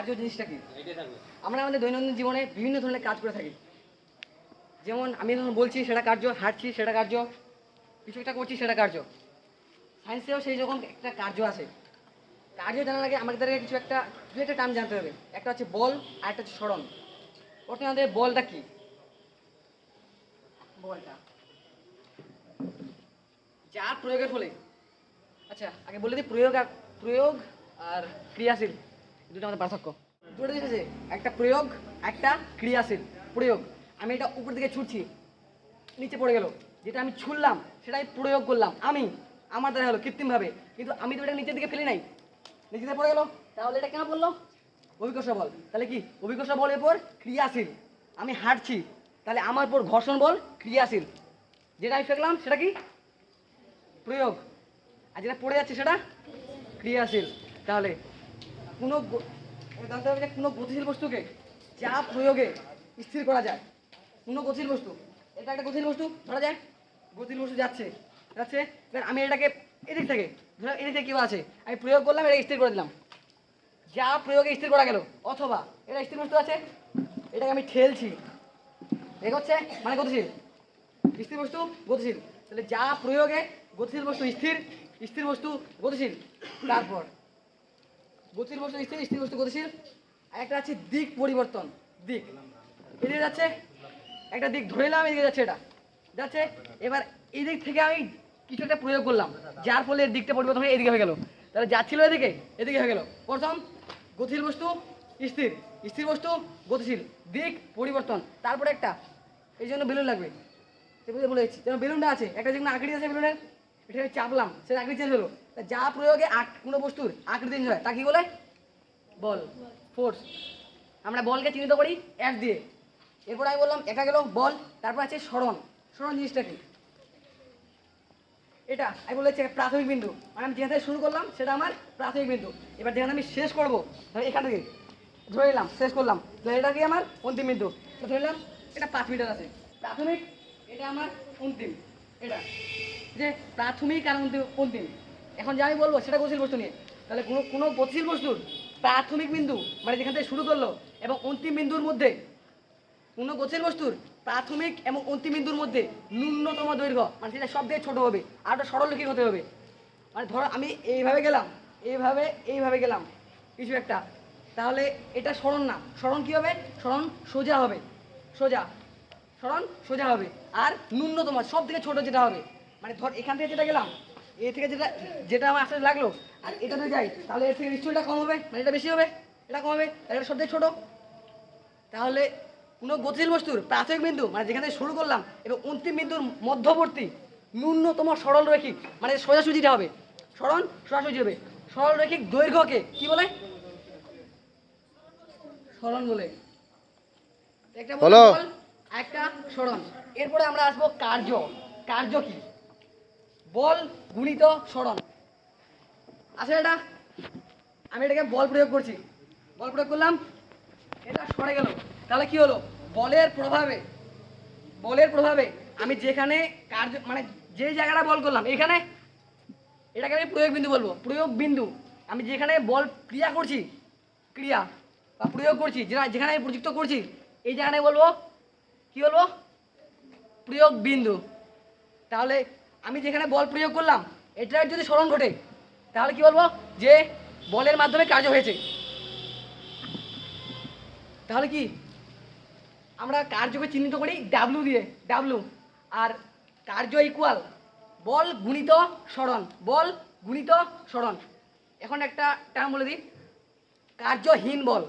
কার্য জিনিসটা কি? আমরা আমাদের দৈনন্দিন জীবনে বিভিন্ন ধরনের কাজ করে থাকি। যেমন আমি যখন বলছি সেটা কার্য, হাঁটছি সেটা কার্য, কিছু একটা করছি সেটা কার্য। সায়েন্সেও সেই রকম একটা কার্য আছে। কার্য জানার আগে আমাদের কিছু একটা টার্ম জানতে হবে। একটা হচ্ছে বল আর একটা হচ্ছে সরণ। প্রথমে আমাদের বলটা কি? বলটা যার প্রয়োগের ফলে, আচ্ছা আগে বলে দিই, প্রয়োগ আর ক্রিয়াশীল দুটো আমাদের পার্থক্য। দুটো জিনিস আছে, একটা প্রয়োগ একটা ক্রিয়াশীল। প্রয়োগ, আমি এটা উপর দিকে ছুটছি, নিচে পড়ে গেল, যেটা আমি ছুড়লাম সেটাই প্রয়োগ করলাম আমি, আমার দ্বারা হলো কৃত্রিমভাবে, কিন্তু আমি তো এটা নিচের দিকে ফেলি নাই, নিচে দিকে পড়ে গেল, তাহলে এটা কেন পড়লো? অভিকর্ষ বল। তাহলে কি অভিকর্ষ বলের উপর ক্রিয়াশীল। আমি হাঁটছি, তাহলে আমার উপর ঘর্ষণ বল ক্রিয়াশীল, যেটা আমি ফেললাম সেটা কি? প্রয়োগ। আর যেটা পড়ে যাচ্ছে সেটা ক্রিয়াশীল। তাহলে কোনো জানতে হবে যে কোনো গতিশীল বস্তুকে যা প্রয়োগে স্থির করা যায়, কোনো গতিশীল বস্তু, এটা একটা গতিশীল বস্তু ধরা যায়, গতিশীল বস্তু যাচ্ছে যাচ্ছে, এবার আমি এটাকে এদিক থেকে ধরো, এদিক থেকে কেউ আছে, আমি প্রয়োগ করলাম, এটা স্থির করে দিলাম, যা প্রয়োগে স্থির করা গেল, অথবা এটা স্থির বস্তু আছে, এটাকে আমি ঠেলছি, এগোচ্ছে, মানে গতিশীল। স্থির বস্তু গতিশীল, তাহলে যা প্রয়োগে গতিশীল বস্তু স্থির, স্থির বস্তু গতিশীল। তারপর গতিশীল বস্তু স্থির, স্থির বস্তু গতিশীল। আর একটা আছে দিক পরিবর্তন। দিক এদিকে যাচ্ছে, একটা দিক ধরে নিলাম, এদিকে যাচ্ছে, এটা যাচ্ছে, এবার এই দিক থেকে আমি কিছু একটা প্রয়োগ করলাম, যার ফলে দিকটা পরিবর্তন হয়ে এদিকে হয়ে গেল, তাহলে যাচ্ছিল এদিকে, এদিকে হয়ে গেল। প্রথম গতিশীল বস্তু স্থির, স্থির বস্তু গতিশীল, দিক পরিবর্তন। তারপরে একটা, এই জন্য বেলুন লাগবে, বলে দিচ্ছি, যেমন বেলুনটা আছে, একটা যেমন আকৃতি আছে বেলুনের, এটা আমি চাপলাম, সেটা আকৃতি চেঞ্জ হলো, যা প্রয়োগে কোনো বস্তুর আকৃতি চেঞ্জ হয় তা কি বলে? বল, ফোর্স। আমরা বলকে চিহ্নিত করি এফ দিয়ে। এরপর আমি বললাম একা গেল বল, তারপর আছে সরণ। সরণ জিনিসটা কি? এটা আমি বলেছি প্রাথমিক বিন্দু, মানে আমি যেখান থেকে শুরু করলাম সেটা আমার প্রাথমিক বিন্দু। এবার যেখানে আমি শেষ করবো, এখান থেকে ধরে নিলাম শেষ করলাম, তাহলে এটা কি আমার অন্তিম বিন্দু। ধরে নিলাম এটা 5 মিটার আছে, প্রাথমিক, এটা আমার অন্তিম। এটা যে প্রাথমিক আর অন্তিম, এখন যে আমি বলবো সেটা গতিশীল বস্তু নিয়ে, তাহলে কোনো গতিশীল বস্তুর প্রাথমিক বিন্দু, মানে যেখান থেকে শুরু করলো, এবং অন্তিম বিন্দুর মধ্যে, কোনো গতিশীল বস্তুর প্রাথমিক এবং অন্তিম বিন্দুর মধ্যে ন্যূনতম দৈর্ঘ্য, মানে সেটা সব থেকে ছোটো হবে, আর ওটা সরলরেখিক হতে হবে। মানে ধরো আমি এইভাবে গেলাম, এইভাবে গেলাম কিছু একটা, তাহলে এটা সরণ না, সরণ কী হবে? সরণ সোজা হবে, সোজা, সরণ সোজা হবে। আর ন্যূনতম সব থেকে ছোটো যেটা হবে, মানে ধর এখান থেকে যেটা গেলাম, এ থেকে যেটা যেটা আমার আস্তে লাগলো, আর এটাতে যাই, তাহলে এর থেকে নিশ্চয়ই এটা কম হবে, মানে এটা বেশি হবে, এটা কম হবে, এটা সব থেকে ছোটো। তাহলে কোনো গতিশীল বস্তুর প্রাথমিক বিন্দু, মানে যেখানে শুরু করলাম, এবং অন্তিম বিন্দুর মধ্যবর্তী ন্যূনতম সরল রৈখিক, মানে সোজাসুজিটা হবে, সরণ সোজাসুজি হবে, সরল রৈখিক দৈর্ঘ্যকে কি বলে? সরণ বলে। একটা বল, একটা সরণ। এরপরে আমরা আসবো কার্য। কার্য কি? বল গুণিত সরণ। আসলে এটা আমি এটাকে বল প্রয়োগ করছি, বল প্রয়োগ করলাম, এটা সরে গেল, তাহলে কি হলো? বলের প্রভাবে, বলের প্রভাবে আমি যেখানে কার্য, মানে যে জায়গাটা বল করলাম, এখানে এটাকে আমি প্রয়োগ বিন্দু বলবো। প্রয়োগ বিন্দু, আমি যেখানে বল ক্রিয়া করছি, ক্রিয়া বা প্রয়োগ করছি, যেখানে আমি প্রযুক্ত করছি, এই জায়গাটায় বলবো কি বলবো? প্রয়োগ বিন্দু। তাহলে আমি যেখানে বল প্রয়োগ করলাম, এটার যদি সরণ ঘটে, তাহলে কি বলবো? যে বলের মাধ্যমে কার্য হয়েছে। তাহলে কি আমরা কার্যকে চিহ্নিত করি ডাব্লু দিয়ে, ডাব্লু। আর কার্য ইকুয়াল বল গুণিত সরণ, বল গুণিত সরণ। এখন একটা টার্ম বলে দিই, কার্যহীন বল।